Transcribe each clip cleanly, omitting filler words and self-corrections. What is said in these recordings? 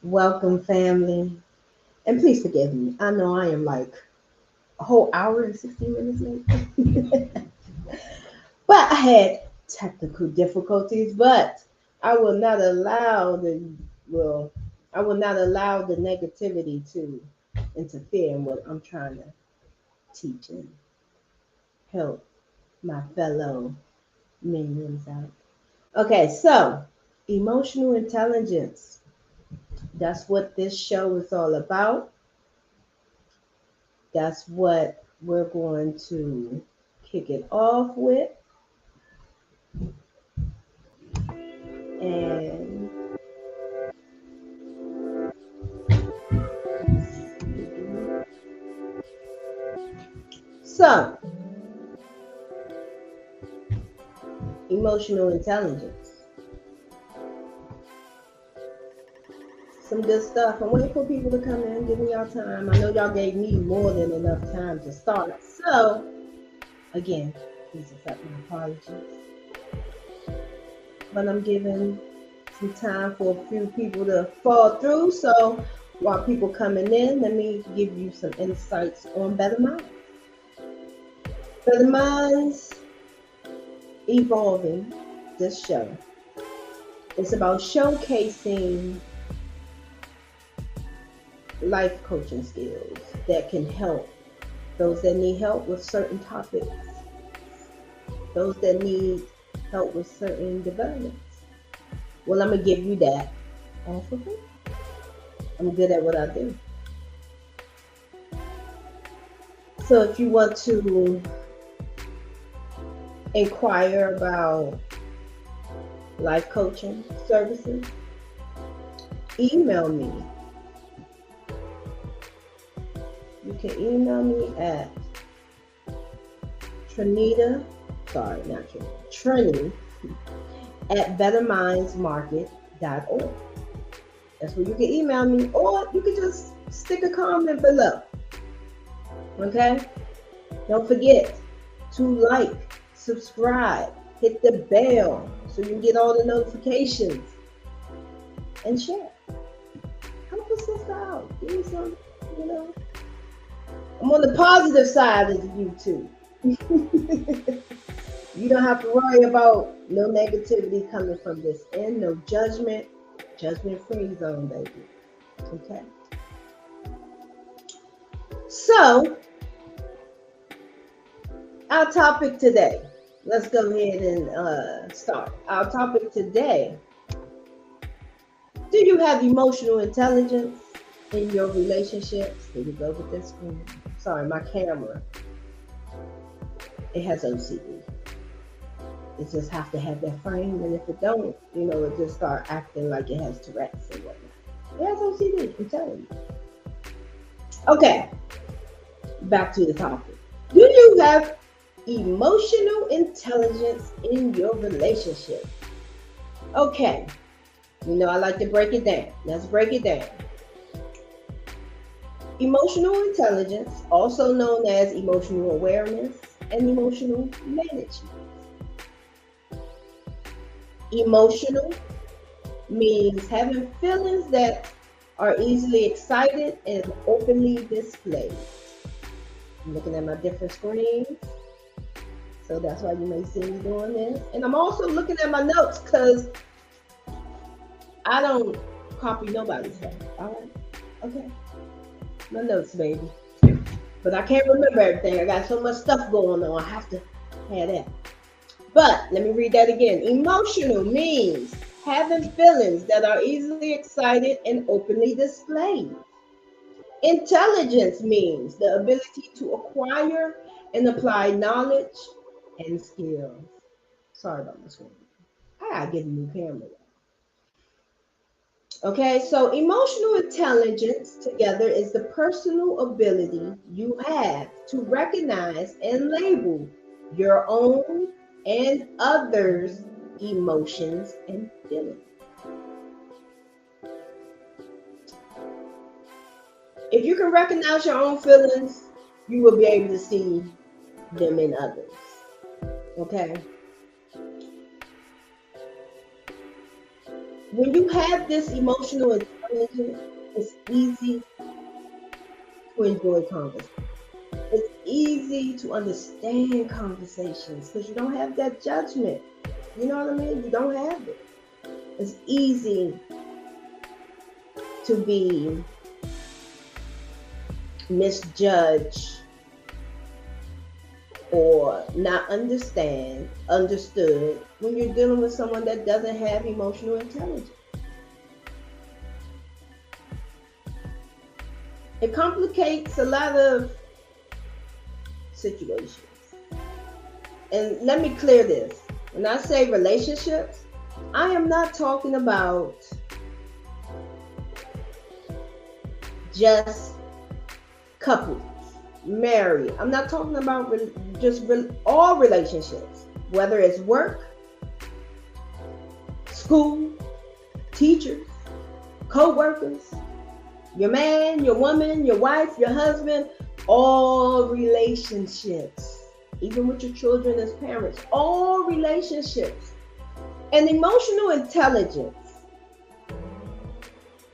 Welcome, family. And please forgive me. I know I am like a whole hour and 16 minutes late. But I had technical difficulties, but I will not allow well, I will not allow the negativity to interfere in what I'm trying to teach and help my fellow minions out. Okay, so emotional intelligence. That's what this show is all about. That's what we're going to kick it off with. And so, emotional intelligence. Some good stuff. I'm waiting for people to come in, give me y'all time. I know y'all gave me more than enough time to start. So, again, please accept my apologies. But I'm giving some time for a few people to fall through. So, while people coming in, let me give you some insights on Better Minds. Better Minds Evolving, this show. It's about showcasing life coaching skills that can help those that need help with certain topics, those that need help with certain developments. Well, I'm going to give you that all for free. I'm good at what I do. So if you want to inquire about life coaching services, email me. You can email me at Trinita, sorry, not Trinita, Trini at bettermindsmarket.org. That's where you can email me, or you can just stick a comment below. Okay? Don't forget to like, subscribe, hit the bell so you can get all the notifications, and share. Help a sister out. Give me some, I'm on the positive side of YouTube. You don't have to worry about no negativity coming from this end, no judgment. Judgment-free zone, baby. Okay. So, our topic today. Let's go ahead and start. Our topic today. Do you have emotional intelligence in your relationships? Here we go with this screen. Sorry, my camera. It has OCD. It just have to have that frame, and if it don't, it just start acting like it has Tourette's and whatnot. It has OCD, I'm telling you. Okay, back to the topic. Do you have emotional intelligence in your relationship? Okay, I like to break it down. Let's break it down. Emotional intelligence, also known as emotional awareness and emotional management. Emotional means having feelings that are easily excited and openly displayed. I'm looking at my different screens, so that's why you may see me doing this. And I'm also looking at my notes because I don't copy nobody's stuff. All right? Okay. My notes, baby. But I can't remember everything. I got so much stuff going on. I have to have that. But let me read that again. Emotional means having feelings that are easily excited and openly displayed. Intelligence means the ability to acquire and apply knowledge and skills. Sorry about my screen. I gotta get a new camera. Okay, so emotional intelligence together is the personal ability you have to recognize and label your own and others' emotions and feelings. If you can recognize your own feelings, you will be able to see them in others. Okay? When you have this emotional intelligence, intelligent, it's easy to enjoy conversation. It's easy to understand conversations because you don't have that judgment. You know what I mean? You don't have it. It's easy to be misjudged or not understood when you're dealing with someone that doesn't have emotional intelligence. It complicates a lot of situations. And let me clear this. When I say relationships, I am not talking about just couples, married. I'm not talking about all relationships, whether it's work, school, teachers, co-workers, your man, your woman, your wife, your husband, all relationships, even with your children as parents, all relationships. And emotional intelligence,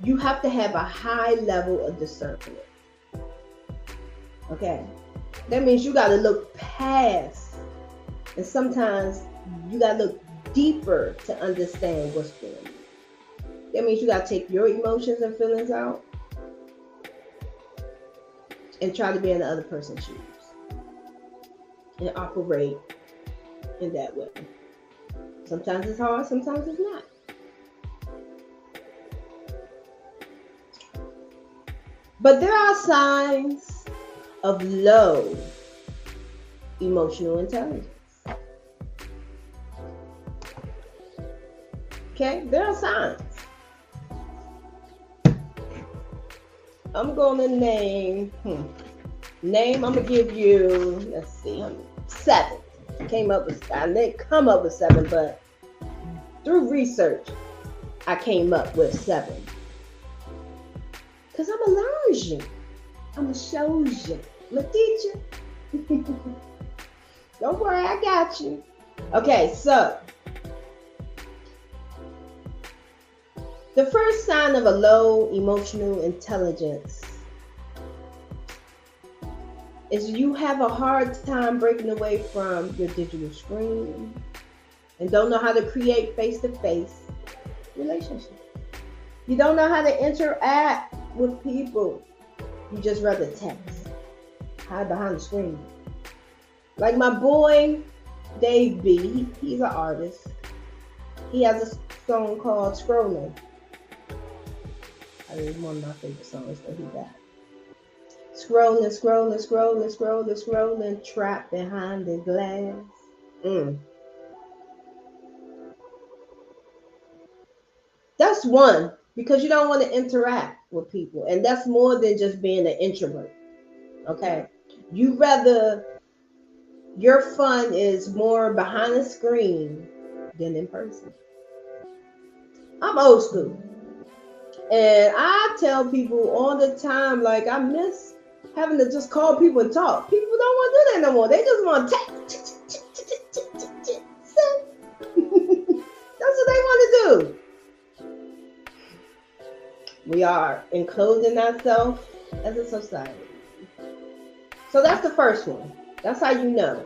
you have to have a high level of discernment. Okay? That means you got to look past, and sometimes you got to look deeper to understand what's going on. That means you got to take your emotions and feelings out and try to be in the other person's shoes and operate in that way. Sometimes it's hard, sometimes it's not. But there are signs of low emotional intelligence. Okay, there are signs. I'm going to name, I'm going to give you, let's see, 7. I didn't come up with 7, but through research, I came up with 7. Because I'm a learn you. I'm a show you. I'm a teacher. Don't worry, I got you. Okay, so the first sign of a low emotional intelligence is you have a hard time breaking away from your digital screen and don't know how to create face-to-face relationships. You don't know how to interact with people. You just rather text, hide behind the screen. Like my boy, Dave B, he's an artist. He has a song called Scrolling. I mean, it's one of my favorite songs that he got. Scrolling, scrolling, scrolling, scrolling, scrolling, trapped behind the glass. That's one, because you don't want to interact with people. And that's more than just being an introvert. Okay? You rather, your fun is more behind the screen than in person. I'm old school. And I tell people all the time, like, I miss having to just call people and talk. People don't want to do that no more. They just want to text. That's what they want to do. We are enclosing ourselves as a society. So that's the first one. That's how you know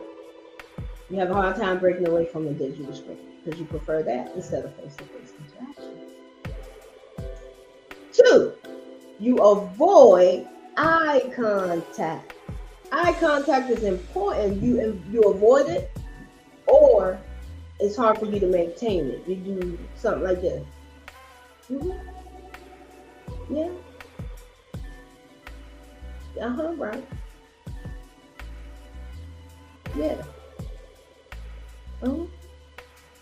you have a hard time breaking away from the digital screen, because you prefer that instead of face-to-face interaction. 2, you avoid eye contact. Eye contact is important. You avoid it, or it's hard for you to maintain it. You do something like this. Yeah. Right. Yeah.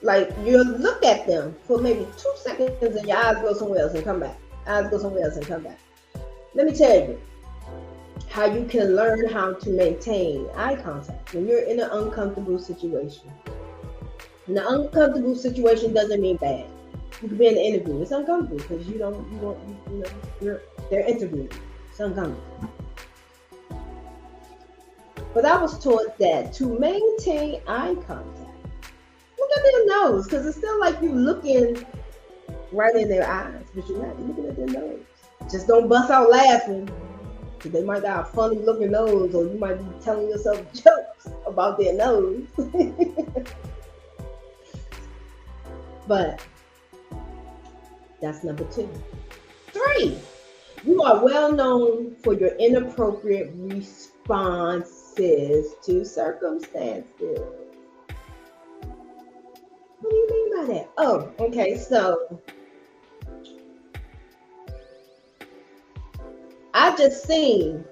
Like you look at them for maybe 2 seconds and your eyes go somewhere else and come back. Eyes go somewhere else and come back. Let me tell you how you can learn how to maintain eye contact when you're in an uncomfortable situation. And an uncomfortable situation doesn't mean bad. You could be in an interview. It's uncomfortable because they're interviewing. It's uncomfortable. But I was taught that to maintain eye contact, look at their nose, because it's still like you looking right in their eyes, but you're not looking at their nose. Just don't bust out laughing. They might got a funny looking nose, or you might be telling yourself jokes about their nose. But that's number 2. 3, you are well known for your inappropriate responses to circumstances. What do you mean by that? Oh, okay, so I just seen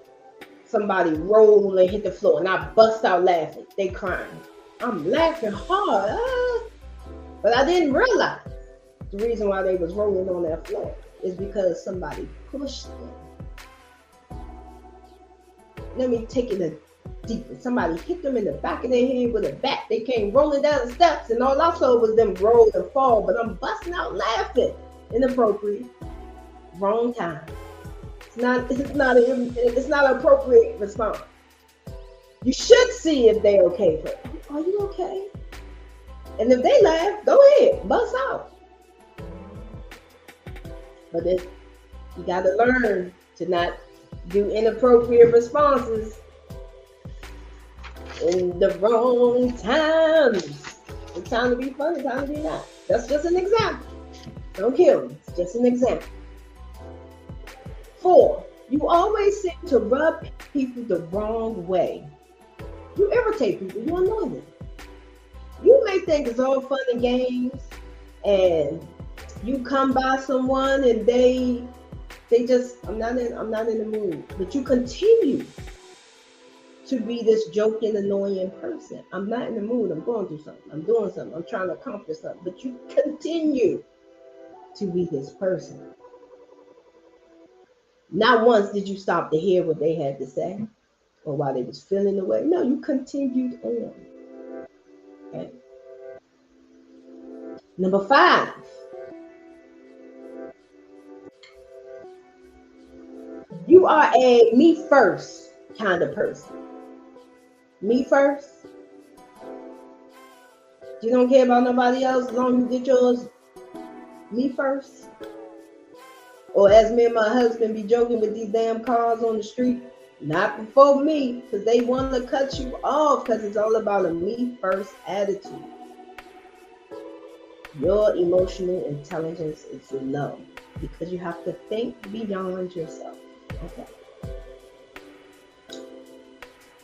somebody roll and hit the floor, and I bust out laughing. They crying. I'm laughing hard, but I didn't realize the reason why they was rolling on that floor is because somebody pushed them. Let me take it a deeper. Somebody hit them in the back of their head with a bat. They came rolling down the steps, and all I saw was them roll and fall. But I'm busting out laughing. Inappropriate. Wrong time. It's not an appropriate response. You should see if they're okay first. Are you okay? And if they laugh, go ahead, bust out. But then you got to learn to not do inappropriate responses in the wrong times. It's time to be funny, time to be not. That's just an example. Don't kill me. It's just an example. 4, you always seem to rub people the wrong way. You irritate people. You annoy them. You may think it's all fun and games, and you come by someone and they just, I'm not in the mood. But you continue to be this joking, annoying person. I'm not in the mood. I'm going through something. I'm doing something. I'm trying to accomplish something. But you continue to be this person. Not once did you stop to hear what they had to say or why they was feeling the way. No, you continued on. Okay. Number 5. You are a me first kind of person. Me first. You don't care about nobody else as long as you get yours. Me first. Or as me and my husband be joking with these damn cars on the street, not before me, because they want to cut you off, because it's all about a me first attitude. Your emotional intelligence is low because you have to think beyond yourself. Okay.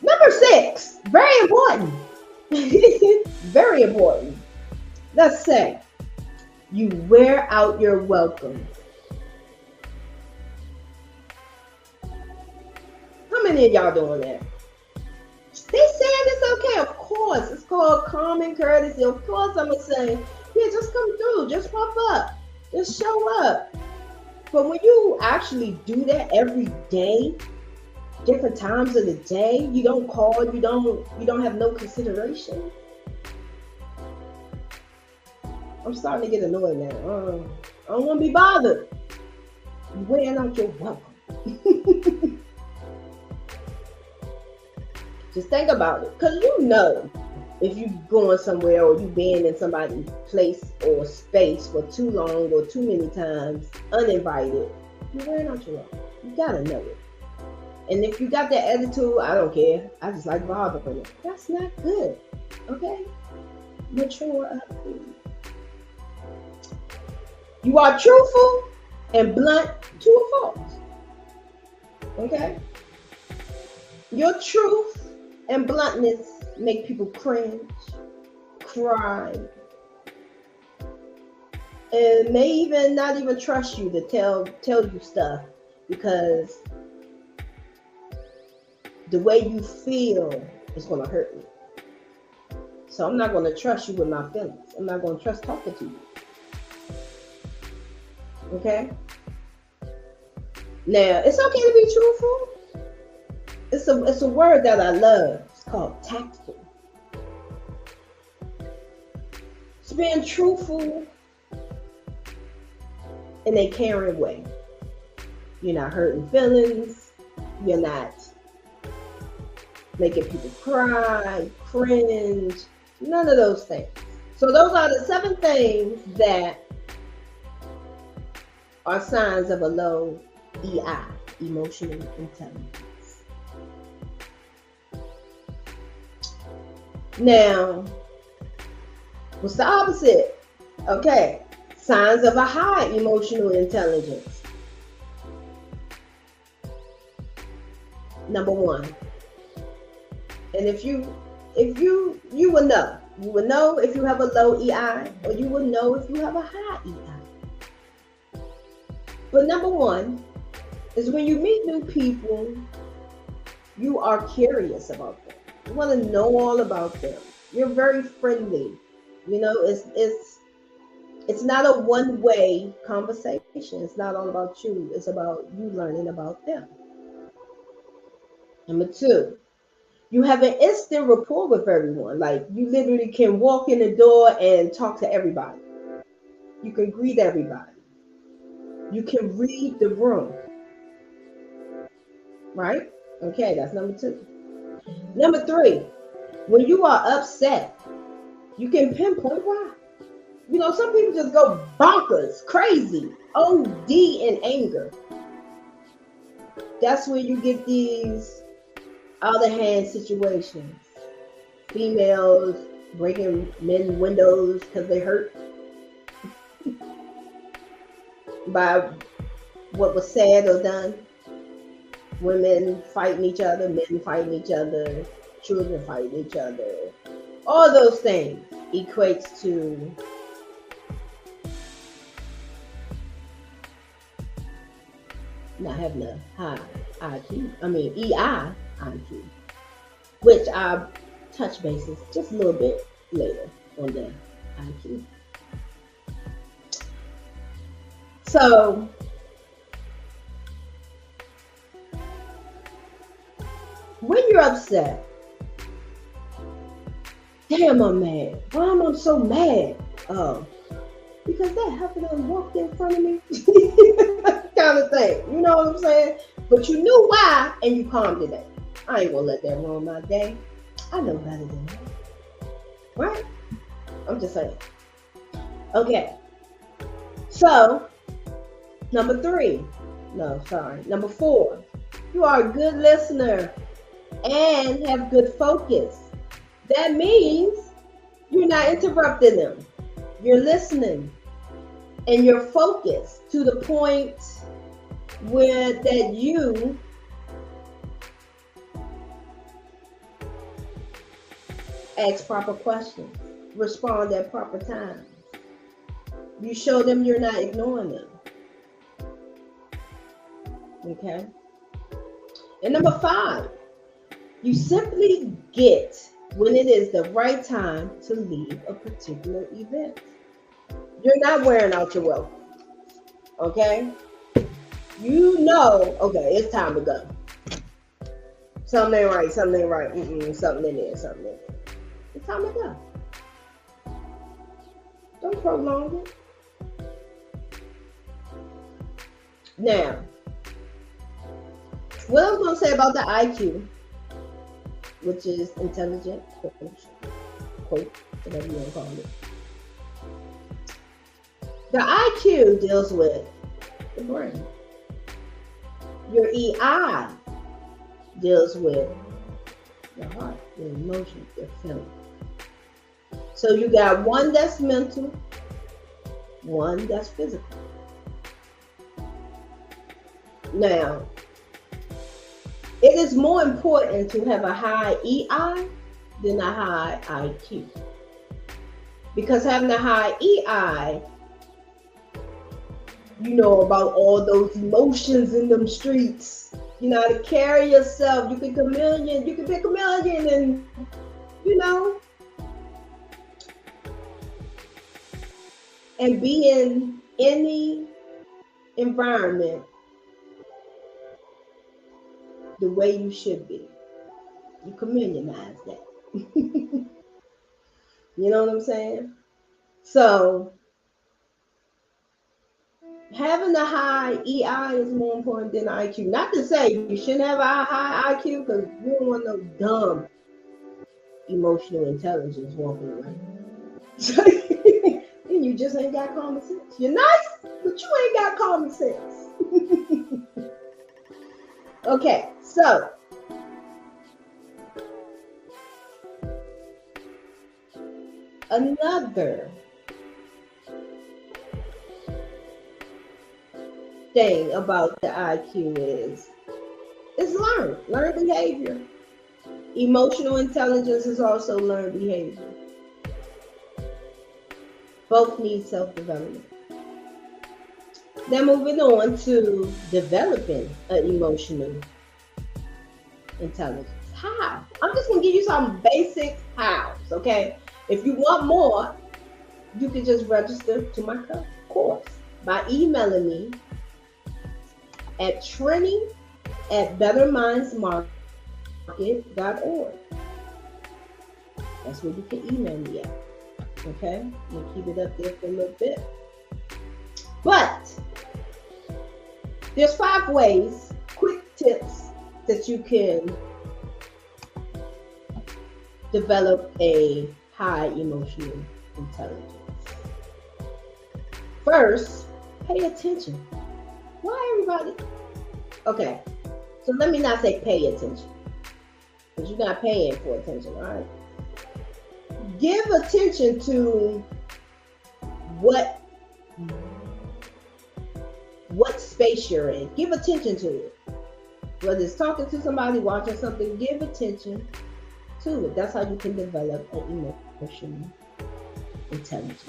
Number 6, very important. Very important. Let's say you wear out your welcome. How many of y'all doing that? They saying it's okay. Of course. It's called common courtesy. Of course I'm going to say, yeah, just come through. Just pop up. Just show up. But when you actually do that every day, different times of the day, you don't call, you don't have no consideration. I'm starting to get annoyed now. I don't want to be bothered. You're wearing out your welcome. Just think about it. Because you know, if you going somewhere or you been in somebody's place or space for too long or too many times, uninvited, you're wearing out your welcome. You gotta know it. And if you got that attitude, I don't care. I just like bothering it. That's not good. Okay? Mature up, please. You are truthful and blunt to a fault. Okay? Your truth and bluntness make people cringe, cry, and may even not even trust you to tell you stuff because the way you feel is going to hurt me. So I'm not going to trust you with my feelings. I'm not going to trust talking to you. Okay? Now, it's okay to be truthful. It's a word that I love. It's called tactful. It's being truthful in a caring way. You're not hurting feelings. You're not making people cry, cringe, none of those things. So those are the 7 things that are signs of a low EI, emotional intelligence. Now, what's the opposite? Okay, signs of a high emotional intelligence. Number one, and if you would know, you would know if you have a low EI, or you would know if you have a high EI. But number one is when you meet new people, you are curious about them. You want to know all about them. You're very friendly. You know, it's not a one-way conversation. It's not all about you. It's about you learning about them. Number two, you have an instant rapport with everyone. Like you literally can walk in the door and talk to everybody. You can greet everybody. You can read the room. Right? Okay, that's number two. Number three, when you are upset, you can pinpoint why. You know, some people just go bonkers, crazy, OD in anger. That's where you get these out of hand situations. Females breaking men's windows because they hurt by what was said or done. Women fighting each other, men fighting each other, children fighting each other. All those things equates to not having a high IQ. I mean EI IQ, which I'll touch bases just a little bit later on the IQ. So when you're upset, damn, I'm mad. Why am I so mad? Oh, because that happened walked in front of me. Kind of thing. You know what I'm saying? But you knew why and you calmed it down. I ain't gonna let that ruin my day. I know better than that. Right? I'm just saying. Okay. So, number four. You are a good listener and have good focus. That means you're not interrupting them. You're listening and you're focused to the point where that you ask proper questions, respond at proper times. You show them you're not ignoring them. Okay? And number five, you simply get when it is the right time to leave a particular event. You're not wearing out your welcome. Okay? You know, okay, it's time to go. Something ain't right, something ain't right. Something in there, something in there. It's time to go. Don't prolong it. Now, what I was going to say about the IQ, which is intelligent quote, whatever you want to call it. The IQ deals with the brain. Your EI deals with your heart, your emotions, your feelings. So you got one that's mental, one that's physical. Now, it is more important to have a high EI than a high IQ. Because having a high EI, you know about all those emotions in them streets. You know how to carry yourself. You can be a chameleon and, you know, and be in any environment the way you should be. You chameleonize that. You know what I'm saying? So, having a high EI is more important than IQ. Not to say you shouldn't have a high IQ, because you don't want no dumb emotional intelligence walking around. And you just ain't got common sense. You're nice, but you ain't got common sense. Okay, so another thing about the IQ is learned behavior. Emotional intelligence is also learned behavior. Both need self-development. Then moving on to developing an emotional intelligence. How? I'm just gonna give you some basic hows, okay? If you want more, you can just register to my course by emailing me at training@bettermindsmarket.org. That's where you can email me at. Okay? We'll keep it up there for a little bit. But there's 5 ways, quick tips that you can develop a high emotional intelligence. First, pay attention. Why, everybody? Okay, so let me not say pay attention, because you're not paying for attention, all right? Give attention to what space you're in. Give attention to it. Whether it's talking to somebody, watching something, give attention to it. That's how you can develop an emotional intelligence.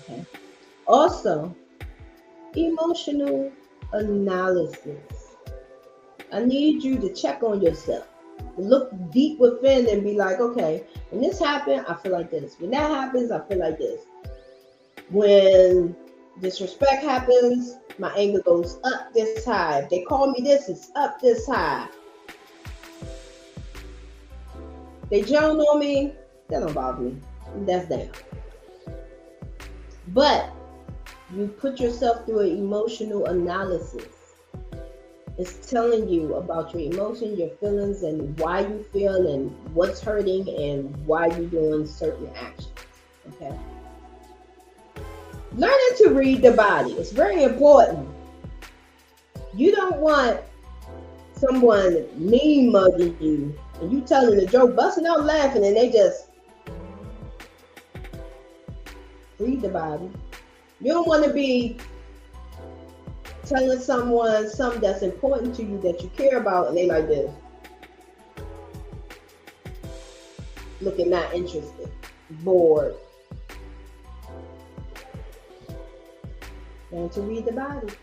Okay. Also, emotional analysis. I need you to check on yourself. Look deep within and be like, okay, when this happened, I feel like this. When that happens, I feel like this. When disrespect happens, my anger goes up this high. If they call me this, it's up this high. They drown on me, that don't bother me. That's down. But you put yourself through an emotional analysis. It's telling you about your emotions, your feelings, and why you feel, and what's hurting, and why you're doing certain actions. Okay. Learning to read the body is very important. You don't want someone mean mugging you and you telling a joke, busting out laughing, and they just read the body. You don't want to be telling someone something that's important to you that you care about, and they like this, looking not interested, bored. And to read the body.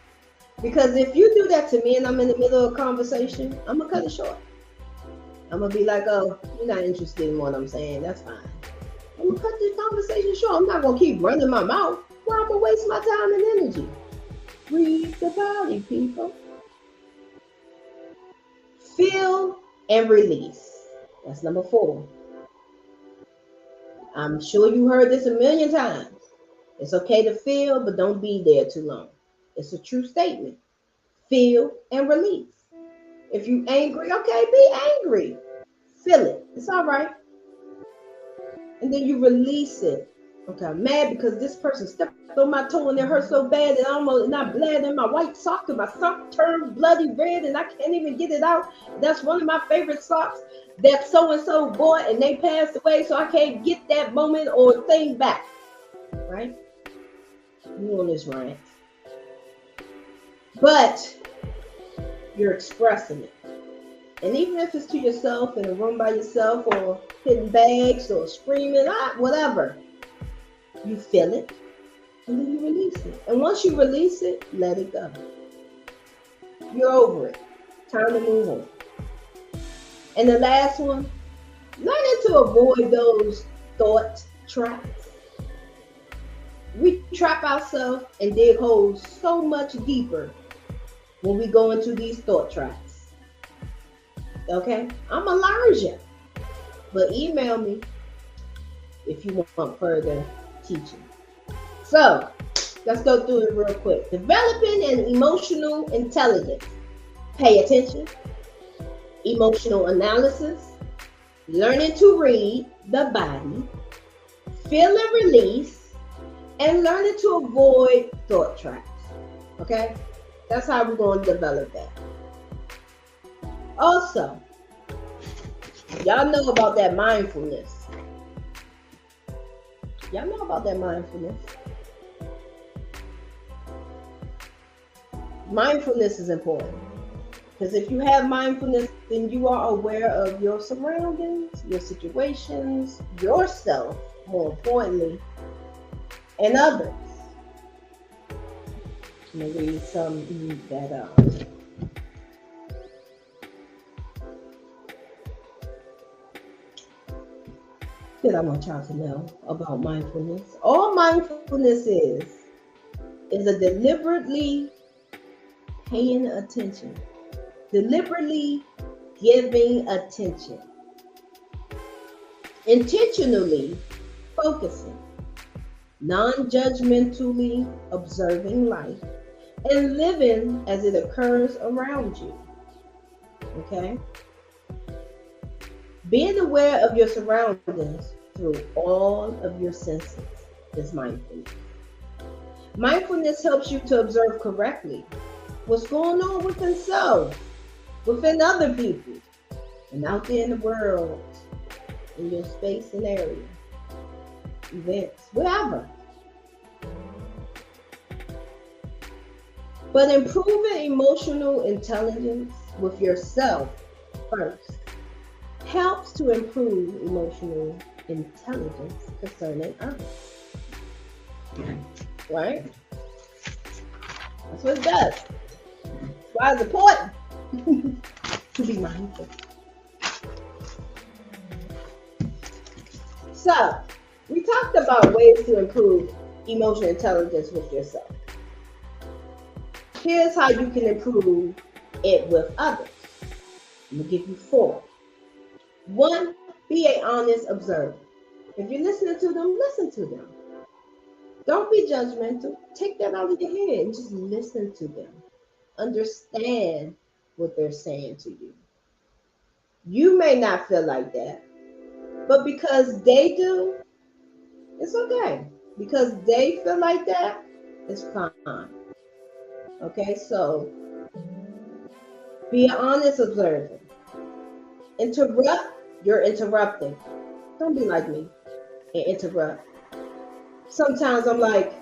Because if you do that to me and I'm in the middle of a conversation, I'm going to cut it short. I'm going to be like, oh, you're not interested in what I'm saying. That's fine. I'm going to cut the conversation short. I'm not going to keep running my mouth. Well, I'm going to waste my time and energy. Read the body, people. Feel and release. That's number 4. I'm sure you heard this a million times. It's okay to feel, but don't be there too long. It's a true statement. Feel and release. If you're angry, okay, be angry. Feel it. It's all right. And then you release it. Okay, I'm mad because this person stepped on my toe and it hurt so bad that and I bled in my white sock and my sock turned bloody red and I can't even get it out. That's one of my favorite socks that so-and-so bought and they passed away, so I can't get that moment or thing back. Right? You on this rant. But you're expressing it. And even if it's to yourself in a room by yourself or hitting bags or screaming, whatever, you feel it and then you release it. And once you release it, let it go. You're over it. Time to move on. And the last one, learning to avoid those thought traps. We trap ourselves and dig holes so much deeper when we go into these thought traps. Okay? I'm a learner. But email me if you want further teaching. So, let's go through it real quick. Developing an emotional intelligence. Pay attention. Emotional analysis. Learning to read the body. Feel and release. And learning to avoid thought traps. Okay? That's how we're going to develop that. Also, y'all know about that mindfulness. Y'all know about that mindfulness. Mindfulness is important because if you have mindfulness, then you are aware of your surroundings, your situations, yourself, more importantly, and others. Let me read some that I want y'all to know about mindfulness. All mindfulness is a deliberately paying attention, deliberately giving attention, intentionally focusing, non-judgmentally observing life, and living as it occurs around you. Okay? Being aware of your surroundings through all of your senses is mindfulness. Mindfulness helps you to observe correctly what's going on within self, within other people, and out there in the world, in your space and area, events, wherever. But improving emotional intelligence with yourself first helps to improve emotional intelligence concerning others. Right? That's what it does. That's why it's important to be mindful. So, we talked about ways to improve emotional intelligence with yourself. Here's how you can improve it with others. I'm going to give you 4. 1, be an honest observer. If you're listening to them, listen to them. Don't be judgmental. Take that out of your head and just listen to them. Understand what they're saying to you. You may not feel like that, but because they do, it's okay. Because they feel like that, it's fine. Okay, so be an honest observer. Interrupt, you're interrupting. Don't be like me and interrupt. Sometimes I'm like,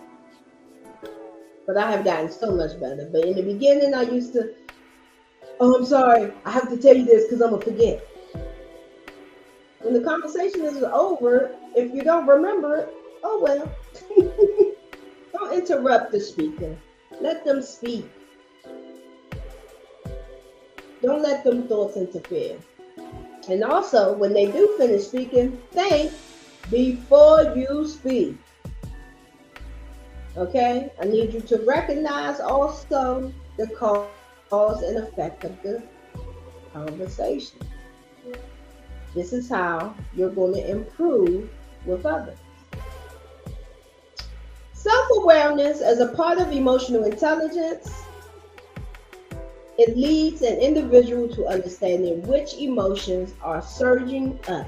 but I have gotten so much better. But in the beginning, I used to, oh, I'm sorry, I have to tell you this because I'm going to forget. When the conversation is over, if you don't remember it, oh well. Don't interrupt the speaker. Let them speak. Don't let them thoughts interfere. And also, when they do finish speaking, think before you speak. Okay? I need you to recognize also the cause and effect of the conversation. This is how you're going to improve with others. Self-awareness as a part of emotional intelligence, it leads an individual to understanding which emotions are surging up.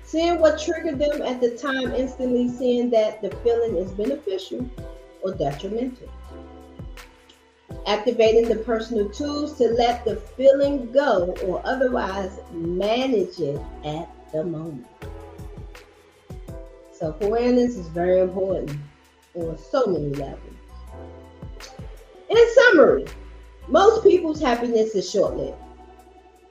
Seeing what triggered them at the time, instantly seeing that the feeling is beneficial or detrimental. Activating the personal tools to let the feeling go or otherwise manage it at the moment. Self-awareness is very important on so many levels. In summary, most people's happiness is short-lived.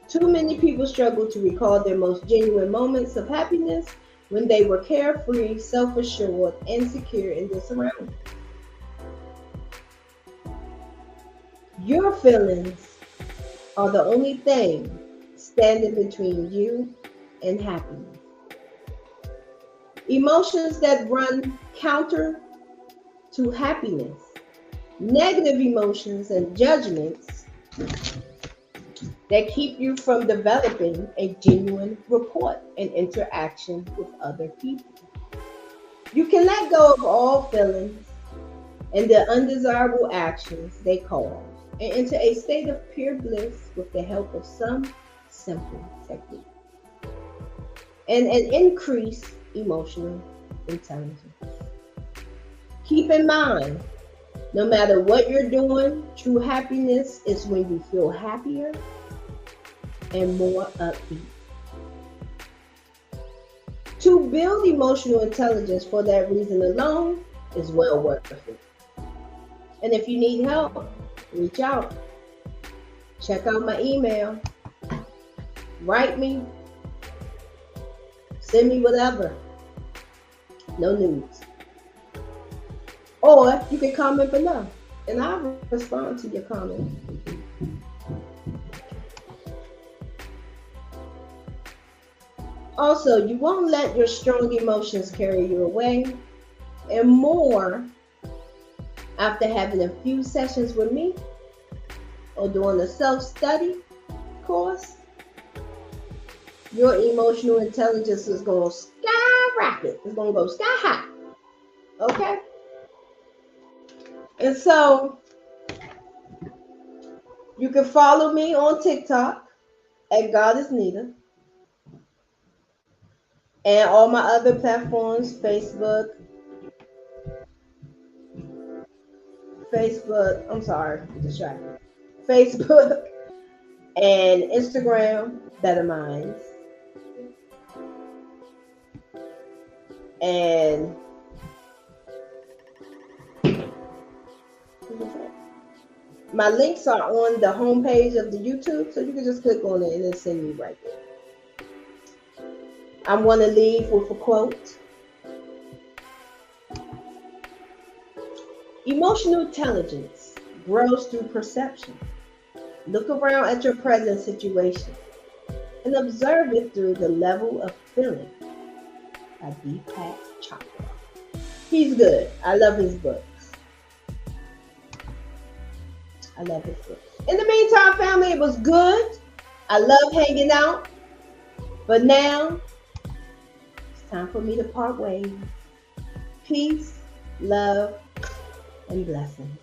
Too many people struggle to recall their most genuine moments of happiness when they were carefree, self-assured, and secure in their surroundings. Your feelings are the only thing standing between you and happiness. Emotions that run counter to happiness, negative emotions and judgments that keep you from developing a genuine rapport and interaction with other people. You can let go of all feelings and the undesirable actions they cause and enter a state of pure bliss with the help of some simple technique and an increased emotional intelligence. Keep in mind, no matter what you're doing, true happiness is when you feel happier and more upbeat. To build emotional intelligence for that reason alone is well worth it. And if you need help, reach out. Check out my email. Write me. Send me whatever. No news. Or you can comment below and I'll respond to your comment. Also, you won't let your strong emotions carry you away, and more after having a few sessions with me or doing a self-study course. Your emotional intelligence is going to skyrocket. It's going to go sky high. Okay? And so, you can follow me on TikTok at Goddess Nita. And all my other platforms, Facebook, I'm sorry, distracted. Facebook and Instagram, Better Minds. And my links are on the homepage of the YouTube, so you can just click on it and it'll send me right there. I'm going to leave with a quote. Emotional intelligence grows through perception. Look around at your present situation and observe it through the level of feeling. By Deepak Chopra. He's good. I love his books. In the meantime, family, it was good. I love hanging out. But now, it's time for me to part ways. Peace, love, and blessings.